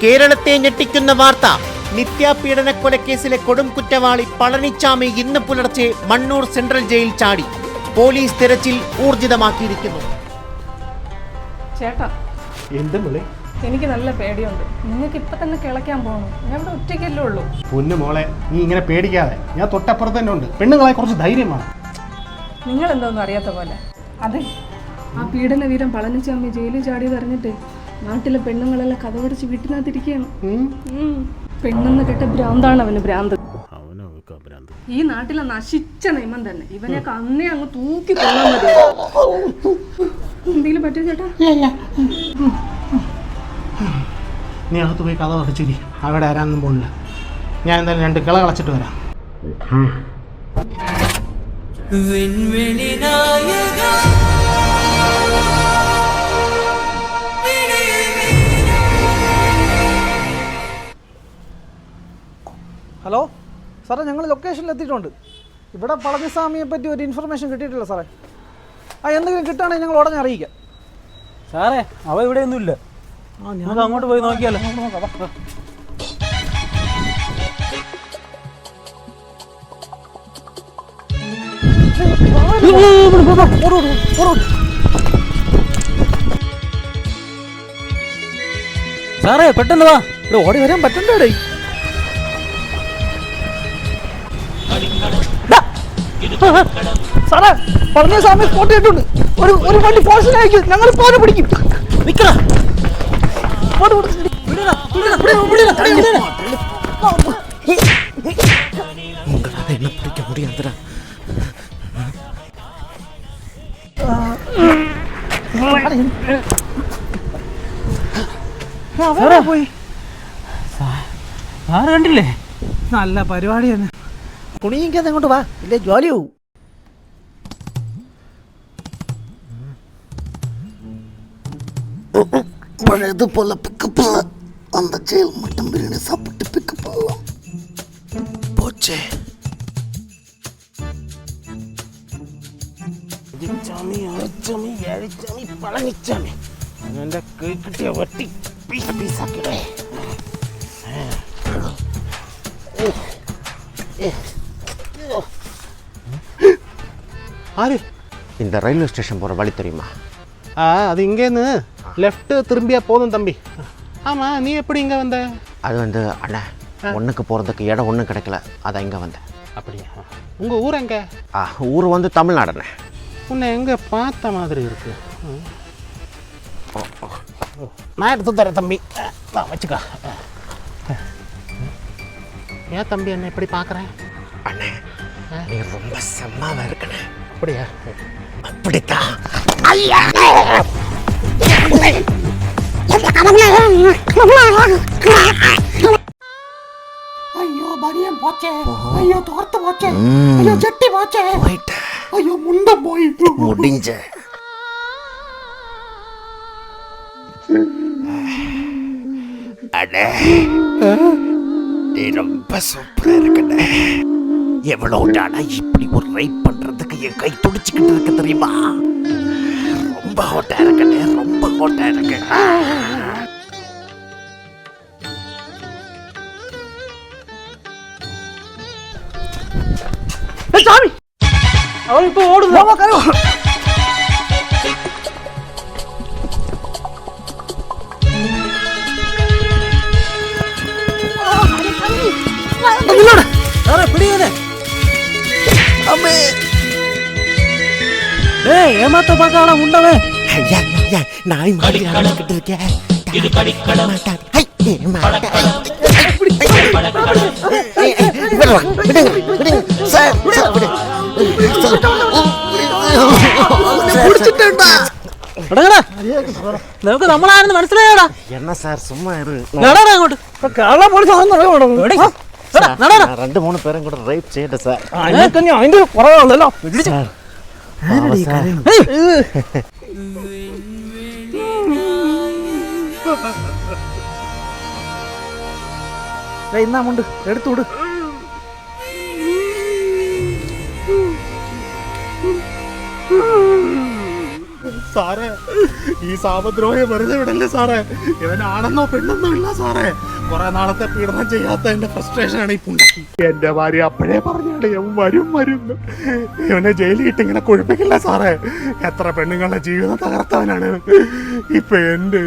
കേരളത്തെ ഞെട്ടിക്കുന്ന വാർത്ത. നിത്യാപീഡന കൊലക്കേസിലെ കൊടും കുറ്റവാളി പളനിച്ചാമി ഇന്ന് പുലർച്ചെ മണ്ണൂർ സെൻട്രൽ ജയിൽ ചാടി. പോലീസ് തെരച്ചിൽ ഊർജിതമാക്കിയിരിക്കുന്നു. ചേട്ടാ, എനിക്ക് നല്ല പേടിയുണ്ട്. നിങ്ങൾക്ക് ഇപ്പൊ തന്നെ കിളയ്ക്കാൻ പോകണം. ഞാൻ ഇവിടെ ഒറ്റയ്ക്കല്ലേ ഉള്ളൂ. പൊന്നു മോളെ, നീ ഇങ്ങനെ പേടിക്കാതെ. ഞാൻ തൊട്ടപ്പുറത്ത് തന്നെ ഉണ്ട്. പെണ്ണുങ്ങളെ കുറച്ച് ധൈര്യമാണ്. നിങ്ങൾ എന്തോന്നും അറിയാത്ത പോലെ. അതെ, ആ പീഡന വീരൻ പളനിച്ചാമി ജയിലിൽ ചാടിയത് അറിഞ്ഞിട്ട് നാട്ടിലെ പെണ്ണുങ്ങളെല്ലാം കഥവടച്ച് വീട്ടിനകത്തിരിക്കുകയാണ്. പെണ്ണെന്ന് കേട്ട ഭ്രാന്താണ് അവന് ഭ്രാന്ത്. ഈ നാട്ടിലെ നശിച്ച നിയമം തന്നെ. ഇവനെയൊക്കെ അന്നേ അങ്ങ് തൂക്കി കൊള്ളാൻ മതി. എന്തെങ്കിലും പറ്റും ചേട്ടാ? നീ അകത്ത് പോയി കഥ തുടച്ചിരി. അവിടെ ആരാന്നും പോണില്ല. ഞാൻ എന്തായാലും 2 കിള കളച്ചിട്ട് വരാം. ഹലോ സാറേ, ഞങ്ങൾ ലൊക്കേഷനിൽ എത്തിയിട്ടുണ്ട്. ഇവിടെ പളനിസ്വാമിയെ പറ്റി ഒരു ഇൻഫർമേഷൻ കിട്ടിയിട്ടില്ല സാറേ. എന്തെങ്കിലും കിട്ടുകയാണെങ്കിൽ ഞങ്ങൾ ഉടനെ അറിയിക്കാം സാറേ. അവ ഇവിടെയൊന്നുമില്ല. നമുക്ക് അങ്ങോട്ട് പോയി നോക്കിയാലോ? സാറേ പെട്ടെന്ന് വാ. ഇവിടെ ഓടി വരാൻ പറ്റണ്ടേ? സാറേ, പളനിസ്വാമി സ്പോട്ട് ചെയ്തിട്ടുണ്ട്. ഒരു വണ്ടി ഫോഴ്സിനായിരിക്കും. ഞങ്ങൾ ഇപ്പോൾ പിടിക്കും. പോയി സാറ് കണ്ടില്ലേ? നല്ല പരിപാടി തന്നെ. കുണിയിക്കാതെ അങ്ങോട്ട് വാ, ഇല്ലേ ജോലി പോവും. பழையது போல பிக்கப் அந்த ஜெயில் மட்டன் பிரியாணி சாப்பிட்டு பிக்கப் போச்சே. അജിച്ചാമി, അരിച്ചാമി, ഏഴിച്ചാമി, പളനിച്ചാമി. എൻ്റെ കൈ കിട്ടിയ വട്ടി പീസാക്കിടേ. ஆறு இந்த ரயில்வே ஸ்டேஷன் போகிற வழி தெரியுமா? அது இங்கேருந்து லெஃப்ட்டு திரும்பியா போதும் தம்பி. ஆமாம், நீ எப்படி இங்கே வந்த? அது வந்து அண்ணா, ஒன்றுக்கு போகிறதுக்கு இடம் ஒன்றும் கிடைக்கல, அதான் இங்கே வந்தேன். அப்படியா? உங்கள் ஊர் எங்கே? ஊர் வந்து தமிழ்நாடுண்ணே. உன்னை எங்கே பார்த்த மாதிரி இருக்கு. நான் எடுத்து தரேன் தம்பி. வச்சுக்கா. ஏன் தம்பி என்ன எப்படி பார்க்குறேன்? அண்ணே, நீ ரொம்ப செம்மாவாக இருக்கண்ணே. அப்படியா? அப்படித்தான். ஐயோ பனியன் போச்சே, ஐயோ தோர்த்து போச்சே, ஐயோ ஜட்டி போச்சே, ஐயோ முண்டம் போயிட்டு முடிஞ்ச. அண்ணே, நீ ரொம்ப சூப்பரா இருக்கண்ணே. எவ்வளவு நாளா இப்படி ஒரு ரைட் பண்றதுக்கு என் கை துடிச்சுக்கிட்டு இருக்கு தெரியுமா? ரொம்ப ஹோட்டா இருக்கண்ணே, ரொம்ப ஹோட்டா இருக்கு. சாமி, அவன் இப்போ ஓடுது. ஏமாத்த பார்க்காத உண்டவே. நாய் மாதிரி நடந்துக்கிட்டு இருக்கேன். നമുക്ക് നമ്മളാരെന്ന് മനസ്സിലായടാ. என்ன சார் சும்மா இரு. நடடா അങ്ങോട്ട്. കേരള പോലീസ് 2-3 പേരും കൂടെ റേപ്പ് ചെയ്യട്ടെ സാർ. അതിന്റെ കുറവാണല്ലോ. ഇന്നാമുണ്ട്, എടുത്തുവിട്. സാറേ, ഈ സാപദ്രോഹം വെറുതെ വിടല്ലേ സാറേ. ഇവനാണെന്നോ പെണ്ണെന്നോ ഇല്ല സാറേ. കുറെ നാളത്തെ പീഡനം ചെയ്യാത്ത എന്റെ ഫ്രസ്ട്രേഷനാണ് ഈ പുണ്ടാക്കി. എന്റെ ഭാര്യ അപ്പോഴേ പറഞ്ഞാണ് വരും. ഇവനെ ജയിലിൽ ഇട്ട് ഇങ്ങനെ കുഴപ്പിക്കില്ല സാറേ. എത്ര പെണ്ണുങ്ങളുടെ ജീവിതം തകർത്തവനാണ് ഇപ്പൊ എന്റെ.